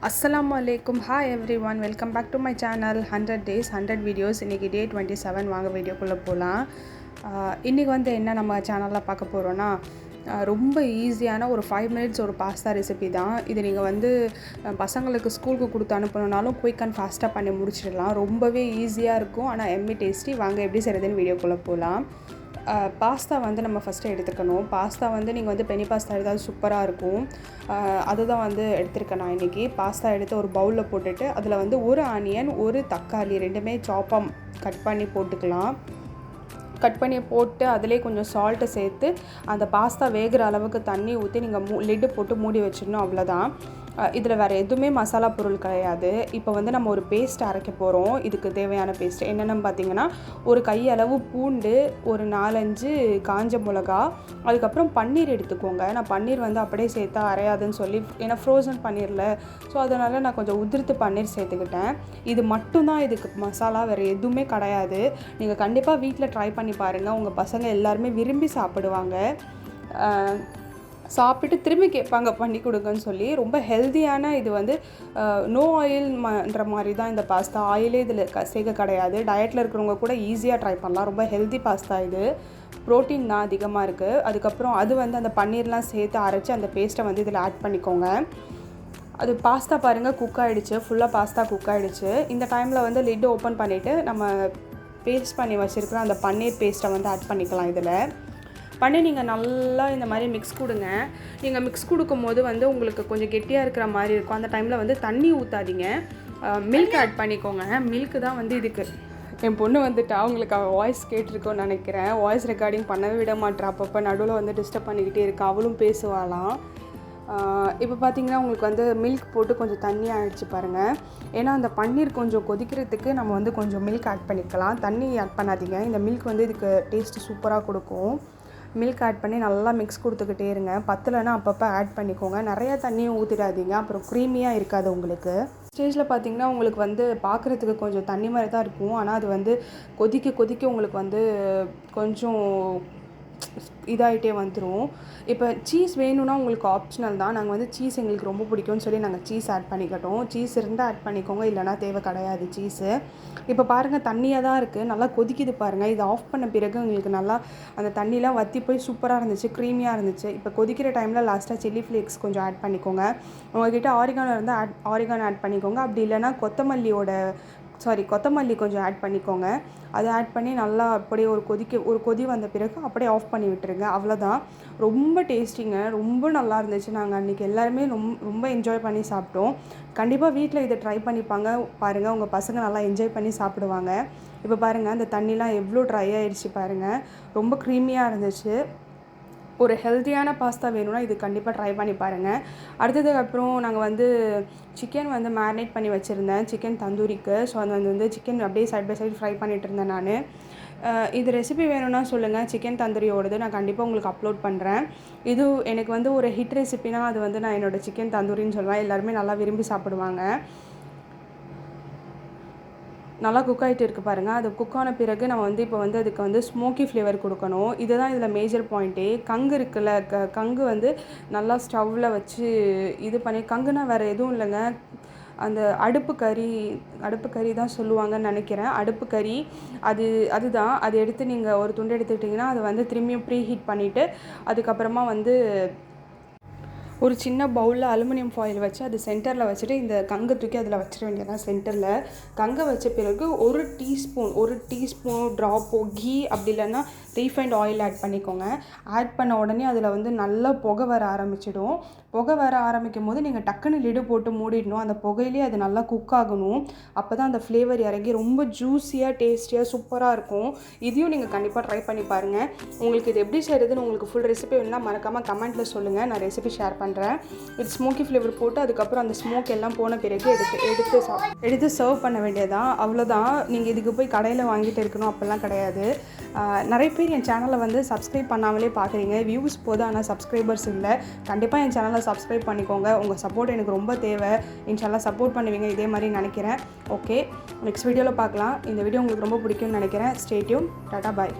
அஸ்ஸலாமு அலைக்கும். Hi everyone, welcome back to my channel 100 days 100 videos. இன்றைக்கி day 27. வாங்க வீடியோக்குள்ளே போகலாம். இன்றைக்கி என்ன நம்ம சேனலில் பார்க்க போகிறோன்னா, ரொம்ப ஈஸியான ஒரு 5 minutes ஒரு பாஸ்தா ரெசிபி தான் இது. நீங்கள் பசங்களுக்கு ஸ்கூலுக்கு கொடுத்து அனுப்பணுனாலும் குயிக் அண்ட் ஃபாஸ்ட்டாக பண்ணி முடிச்சிடலாம். ரொம்பவே ஈஸியாக இருக்கும், ஆனால் எம்மி டேஸ்டி. வாங்க எப்படி செய்கிறதுன்னு வீடியோக்குள்ளே போகலாம். பாஸ்தா நம்ம ஃபஸ்ட்டு எடுத்துக்கணும். பாஸ்தா நீங்கள் பெனி பாஸ்தா எடுத்தால் சூப்பராக இருக்கும். அதுதான் எடுத்துருக்கேன் நான் இன்றைக்கி. பாஸ்தா எடுத்து ஒரு பவுலில் போட்டுட்டு அதில் ஒரு ஆனியன், ஒரு தக்காளி ரெண்டுமே சாப்பாக கட் பண்ணி போட்டுக்கலாம். கட் பண்ணி போட்டு அதிலே கொஞ்சம் சால்ட்டை சேர்த்து அந்த பாஸ்தா வேகிற அளவுக்கு தண்ணி ஊற்றி நீங்கள் லிட்டு போட்டு மூடி வச்சிடணும். அவ்வளோதான். இதில் வேறு எதுவுமே மசாலா பொருள் கிடையாது. இப்போ நம்ம ஒரு பேஸ்ட் அரைக்க போகிறோம். இதுக்கு தேவையான பேஸ்ட் என்னென்னு பார்த்தீங்கன்னா, ஒரு கையளவு பூண்டு, ஒரு 4-5 காஞ்ச மிளகா, அதுக்கப்புறம் பன்னீர் எடுத்துக்கோங்க. நான் பன்னீர் அப்படியே சேர்த்தா அரையாதுன்னு சொல்லி, ஏன்னா ஃப்ரோசன் பன்னீரில், ஸோ அதனால் நான் கொஞ்சம் உதிர்த்து பன்னீர் சேர்த்துக்கிட்டேன். இது மட்டும்தான் இதுக்கு மசாலா, வேறு எதுவுமே கிடையாது. நீங்கள் கண்டிப்பாக வீட்டில் ட்ரை பண்ணி பாருங்கள். உங்கள் பசங்க எல்லாருமே விரும்பி சாப்பிடுவாங்க. சாப்பிட்டு திரும்பி கேட்பாங்க பண்ணி கொடுங்கன்னு சொல்லி. ரொம்ப ஹெல்த்தியான இது நோ ஆயில்ன்ற மாதிரி தான் இந்த பாஸ்தா. ஆயிலே இதில் சேர்க்க கிடையாது. டயட்டில் இருக்கிறவங்க கூட ஈஸியாக ட்ரை பண்ணலாம். ரொம்ப ஹெல்த்தி பாஸ்தா இது. ப்ரோட்டீன் தான் அதிகமாக இருக்குது. அதுக்கப்புறம் அது அந்த பன்னீர்லாம் சேர்த்து அரைச்சி அந்த பேஸ்ட்டை இதில் ஆட் பண்ணிக்கோங்க. அது பாஸ்தா பாருங்கள் குக் ஆகிடுச்சு. ஃபுல்லாக பாஸ்தா குக் ஆகிடுச்சு. இந்த டைமில் லிட் ஓப்பன் பண்ணிவிட்டு நம்ம பேஸ்ட் பண்ணி வச்சுருக்கிற அந்த பன்னீர் பேஸ்ட்டை ஆட் பண்ணிக்கலாம். இதில் பண்ணி நீங்கள் நல்லா இந்த மாதிரி மிக்ஸ் கொடுங்க. நீங்கள் மிக்ஸ் கொடுக்கும்போது உங்களுக்கு கொஞ்சம் கெட்டியாக இருக்கிற மாதிரி இருக்கும். அந்த டைமில் தண்ணி ஊற்றாதீங்க, மில்க் ஆட் பண்ணிக்கோங்க. மில்க்கு தான் இதுக்கு. என் பொண்ணு அவங்களுக்கு அவள் வாய்ஸ் கேட்டிருக்கோன்னு நினைக்கிறேன். வாய்ஸ் ரெக்கார்டிங் பண்ணவே விட மாட்டேறா. அப்பப்போ நடுவில் டிஸ்டர்ப் பண்ணிக்கிட்டே இருக்கா. அவளும் பேசுவாளாம். இப்போ பார்த்தீங்கன்னா உங்களுக்கு மில்க் போட்டு கொஞ்சம் தண்ணி ஆகிடுச்சு பாருங்கள். ஏன்னா அந்த பன்னீர் கொஞ்சம் கொதிக்கிறதுக்கு நம்ம கொஞ்சம் மில்க் ஆட் பண்ணிக்கலாம். தண்ணி ஆட் பண்ணாதீங்க. இந்த மில்க் இதுக்கு டேஸ்ட்டு சூப்பராக கொடுக்கும். மில்க் ஆட் பண்ணி நல்லா மிக்ஸ் கொடுத்துக்கிட்டே இருங்க. பத்தலைன்னா அப்பப்போ ஆட் பண்ணிக்கோங்க. நிறையா தண்ணியும் ஊற்றிடாதீங்க, அப்புறம் க்ரீமியாக இருக்காது உங்களுக்கு. ஸ்டேஜில் பார்த்தீங்கன்னா உங்களுக்கு பார்க்குறதுக்கு கொஞ்சம் தண்ணி மாதிரி தான் இருக்கும். ஆனால் அது கொதிக்க கொதிக்க உங்களுக்கு கொஞ்சம் இதாகிட்டே வந்துடும். இப்போ சீஸ் வேணும்னா உங்களுக்கு ஆப்ஷனல் தான். நாங்கள் சீஸ் எங்களுக்கு ரொம்ப பிடிக்கும்னு சொல்லி நாங்கள் சீஸ் ஆட் பண்ணிக்கிட்டோம். சீஸ் இருந்தால் ஆட் பண்ணிக்கோங்க, இல்லைனா தேவை கிடையாது சீஸு. இப்போ பாருங்கள் தண்ணியாக தான் இருக்குது, நல்லா கொதிக்குது பாருங்கள். இது ஆஃப் பண்ண பிறகு உங்களுக்கு நல்லா அந்த தண்ணிலாம் வற்றி போய் சூப்பராக இருந்துச்சு, க்ரீமியாக இருந்துச்சு. இப்போ கொதிக்கிற டைமில் லாஸ்ட்டாக சில்லி ஃப்ளேக்ஸ் கொஞ்சம் ஆட் பண்ணிக்கோங்க. உங்கள்கிட்ட ஆரிகானோ இருந்தால் ஆரிகானோ ஆட் பண்ணிக்கோங்க. அப்படி இல்லைனா கொத்தமல்லி கொஞ்சம் ஆட் பண்ணிக்கோங்க. அதை ஆட் பண்ணி நல்லா அப்படியே ஒரு கொதி வந்த பிறகு அப்படியே ஆஃப் பண்ணி விட்டுருங்க. அவ்வளோதான். ரொம்ப டேஸ்டிங்க, ரொம்ப நல்லா இருந்துச்சு. நாங்கள் அன்றைக்கி எல்லாருமே ரொம்ப என்ஜாய் பண்ணி சாப்பிட்டோம். கண்டிப்பாக வீட்டில் இதை ட்ரை பண்ணிப்பாங்க பாருங்கள். உங்கள் பசங்க நல்லா என்ஜாய் பண்ணி சாப்பிடுவாங்க. இப்போ பாருங்கள் அந்த தண்ணிலாம் எவ்வளோ ட்ரை ஆகிடுச்சு பாருங்கள். ரொம்ப க்ரீமியாக இருந்துச்சு. ஒரு ஹெல்த்தியான பாஸ்தா வேணும்னா இது கண்டிப்பாக ட்ரை பண்ணி பாருங்கள். அடுத்தது அப்புறம் நாங்கள் சிக்கன் மேரினேட் பண்ணி வச்சுருந்தேன், சிக்கன் தந்தூரிக்கு. ஸோ அது சிக்கன் அப்படியே சைட் பை சைடு ஃப்ரை பண்ணிகிட்டு இருந்தேன் நான். இது ரெசிபி வேணும்னா சொல்லுங்கள், சிக்கன் தந்தூரியோடது நான் கண்டிப்பாக உங்களுக்கு அப்லோட் பண்ணுறேன். இது எனக்கு ஒரு ஹிட் ரெசிபினா அது நான் என்னோடய சிக்கன் தந்தூரின்னு சொல்லுவேன். எல்லாருமே நல்லா விரும்பி சாப்பிடுவாங்க. நல்லா குக் ஆகிட்டு இருக்குது பாருங்கள். அது குக் ஆன பிறகு நம்ம இப்போ அதுக்கு ஸ்மோக்கி ஃப்ளேவர் கொடுக்கணும். இதுதான் இதில் மேஜர் பாயிண்ட்டே. கங்கு இருக்குல்ல, கங்கு நல்லா ஸ்டவ்வில் வச்சு இது பண்ணி, கங்குனா வேறு எதுவும் இல்லைங்க, அந்த அடுப்பு கறி தான் சொல்லுவாங்கன்னு நினைக்கிறேன். அடுப்பு கறி அதுதான். அது எடுத்து நீங்கள் ஒரு துண்டு எடுத்துக்கிட்டிங்கன்னா அது திரும்பியும் ப்ரீ ஹீட் பண்ணிவிட்டு அதுக்கப்புறமா ஒரு சின்ன பவுலில் அலுமினியம் ஃபாயில் வச்சு அது சென்டரில் வச்சுட்டு இந்த கங்கை தூக்கி அதில் வச்சிட வேண்டியதான். சென்டரில் கங்கை வச்ச பிறகு ஒரு டீஸ்பூன் ட்ராப்போ கீ, அப்படி இல்லைன்னா ரீஃபைண்ட் ஆயில் ஆட் பண்ணிக்கோங்க. ஆட் பண்ண உடனே அதில் நல்லா புகை வர ஆரம்பிச்சிடும். புகை வர ஆரம்பிக்கும் போது நீங்கள் டக்குன்னு லிடு போட்டு மூடிடணும். அந்த புகையிலே அது நல்லா குக் ஆகணும். அப்போ தான் அந்த ஃப்ளேவர் இறங்கி ரொம்ப ஜூஸியாக டேஸ்டியாக சூப்பராக இருக்கும். இதையும் நீங்கள் கண்டிப்பாக ட்ரை பண்ணி பாருங்கள். உங்களுக்கு இது எப்படி செய்கிறதுன்னு உங்களுக்கு ஃபுல் ரெசிபி வேணும்னா மறக்காமல் கமெண்ட்டில் சொல்லுங்கள், நான் ரெசிபி ஷேர் பண்ணுறேன். இது ஸ்மோக்கி ஃப்ளேவர் போட்டு அதுக்கப்புறம் அந்த ஸ்மோக் எல்லாம் போன பிறகு எடுத்து சர்வ் பண்ண வேண்டியதான். அவ்வளோதான். நீங்கள் இதுக்கு போய் கடையில் வாங்கிட்டு இருக்கணும் அப்போல்லாம் கிடையாது. நிறைய பேர் என் சேனலை சப்ஸ்கிரைப் பண்ணாமலே பார்க்குறீங்க. வியூஸ் போதும், ஆனால் சப்ஸ்கிரைபர்ஸ் இல்லை. கண்டிப்பாக என் சேனலை சப்ஸ்கிரைப் பண்ணிக்கோங்க. உங்கள் சப்போர்ட் எனக்கு ரொம்ப தேவை. இன்ஷால்லா சப்போர்ட் பண்ணுவீங்க இதே மாதிரி நினைக்கிறேன். ஓகே, நெக்ஸ்ட் வீடியோவில் பார்க்கலாம். இந்த வீடியோ உங்களுக்கு ரொம்ப பிடிக்கும்னு நினைக்கிறேன். Stay tune. டாடா, பாய்.